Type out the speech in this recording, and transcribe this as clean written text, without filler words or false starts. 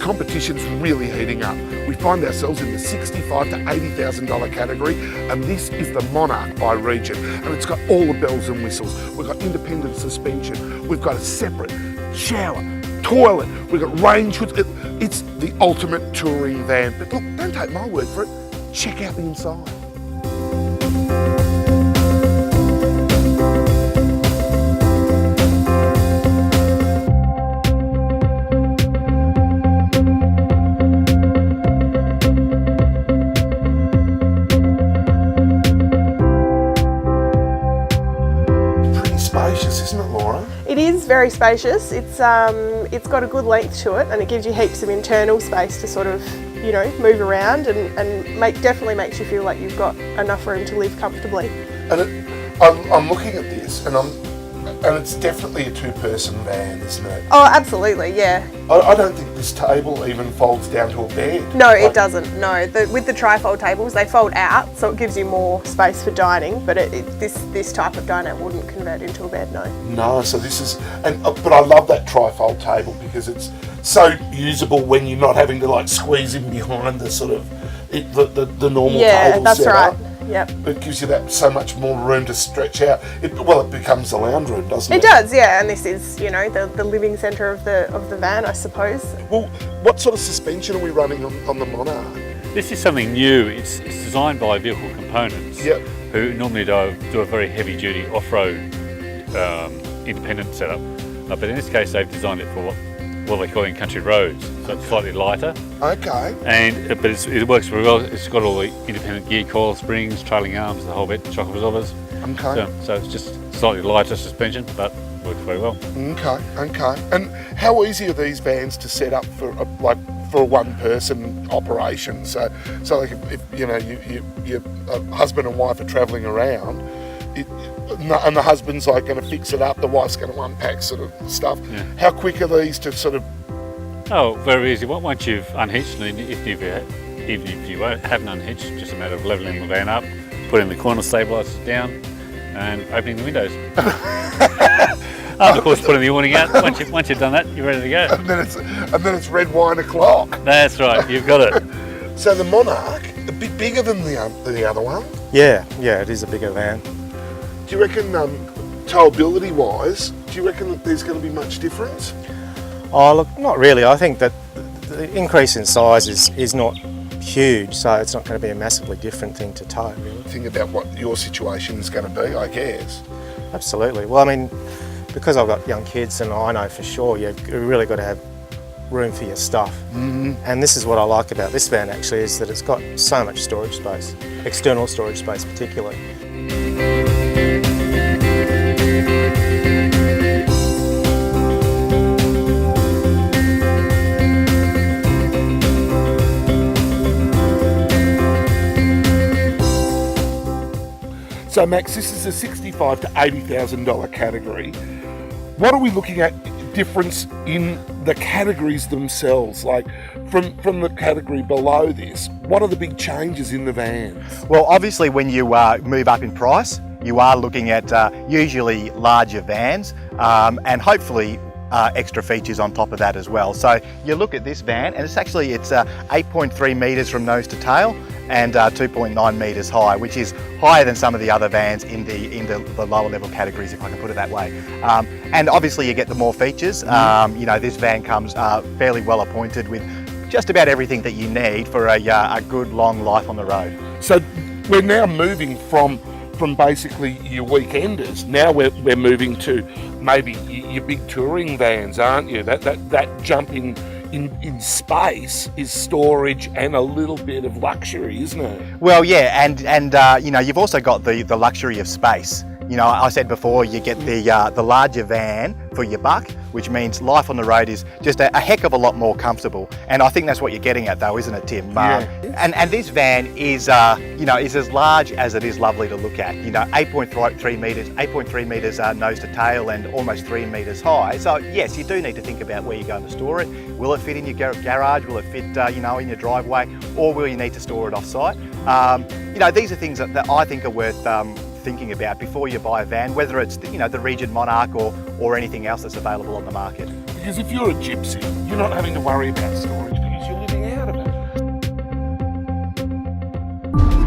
competition's really heating up. We find ourselves in the $65,000 to $80,000 category, and this is the Monarch by Regent, and it's got all the bells and whistles. We've got independent suspension, we've got a separate shower, toilet, we've got range hoods. It's the ultimate touring van. But look, don't take my word for it, check out the inside. Spacious, isn't it, Laura? It is very spacious. It's got a good length to it, and it gives you heaps of internal space to sort of, you know, move around, and definitely makes you feel like you've got enough room to live comfortably. And I'm looking at this, and it's definitely a two-person van, isn't it? Oh, absolutely, yeah. I don't think this table even folds down to a bed. No, it doesn't. No, with the trifold tables, they fold out, so it gives you more space for dining. But this type of diner wouldn't convert into a bed, no. No, so this is, but I love that trifold table because it's so usable when you're not having to like squeeze in behind the sort of the normal table that's setup. right. Yep. It gives you that so much more room to stretch out. It becomes a lounge room, doesn't it? It does, yeah. And this is, you know, the living centre of the van, I suppose. Well, what sort of suspension are we running on the Monarch? This is something new. It's designed by Vehicle Components, who normally do a very heavy-duty off-road independent setup. But in this case, they've designed it for what they call in country roads, so it's slightly lighter. Okay. But it works very well. It's got all the independent gear coil springs, trailing arms, the whole bit, shock absorbers. Okay. So it's just slightly lighter suspension, but works very well. Okay. And how easy are these vans to set up for a one-person operation? So like if you know your husband and wife are travelling around, and the husband's like going to fix it up, the wife's going to unpack sort of stuff. Yeah. How quick are these to sort of? Oh, very easy. Once you've unhitched, and even if you haven't unhitched, just a matter of levelling the van up, putting the corner stabilisers down, and opening the windows. Of course, putting the awning out. Once you've done that, you're ready to go. And then it's red wine o'clock. That's right. You've got it. So the Monarch, a bit bigger than the other one. Yeah, it is a bigger van. Do you reckon, towability wise, do you reckon that there's going to be much difference? Oh, look, not really. I think that the increase in size is not huge, so it's not going to be a massively different thing to tow, really. Think about what your situation is going to be, I guess. Absolutely. Well, I mean, because I've got young kids, and I know for sure you've really got to have room for your stuff. Mm-hmm. And this is what I like about this van, actually, is that it's got so much storage space, external storage space particularly. So Max, this is a $65,000 to $80,000 category. What are we looking at difference in the categories themselves? Like from the category below this, what are the big changes in the vans? Well, obviously when you move up in price, you are looking at usually larger vans and hopefully extra features on top of that as well. So you look at this van, and it's 8.3 metres from nose to tail and 2.9 metres high, which is higher than some of the other vans in the lower level categories, if I can put it that way. And obviously you get the more features. You know, this van comes fairly well appointed with just about everything that you need for a good long life on the road. So we're now moving from basically your weekenders. Now we're moving to maybe your big touring vans, aren't you? That jump in space is storage and a little bit of luxury, isn't it? Well, yeah, and you know, you've also got the luxury of space. You know, I said before, you get the larger van for your buck, which means life on the road is just a heck of a lot more comfortable. And I think that's what you're getting at, though, isn't it, Tim? Yeah. And this van is, you know, is as large as it is lovely to look at. You know, 8.3 metres nose to tail and almost 3 metres high. So yes, you do need to think about where you're going to store it. Will it fit in your garage? Will it fit, you know, in your driveway? Or will you need to store it off-site? You know, these are things that I think are worth thinking about before you buy a van, whether it's the Regent Monarch or anything else that's available on the market. Because if you're a gypsy, you're not having to worry about storage. you.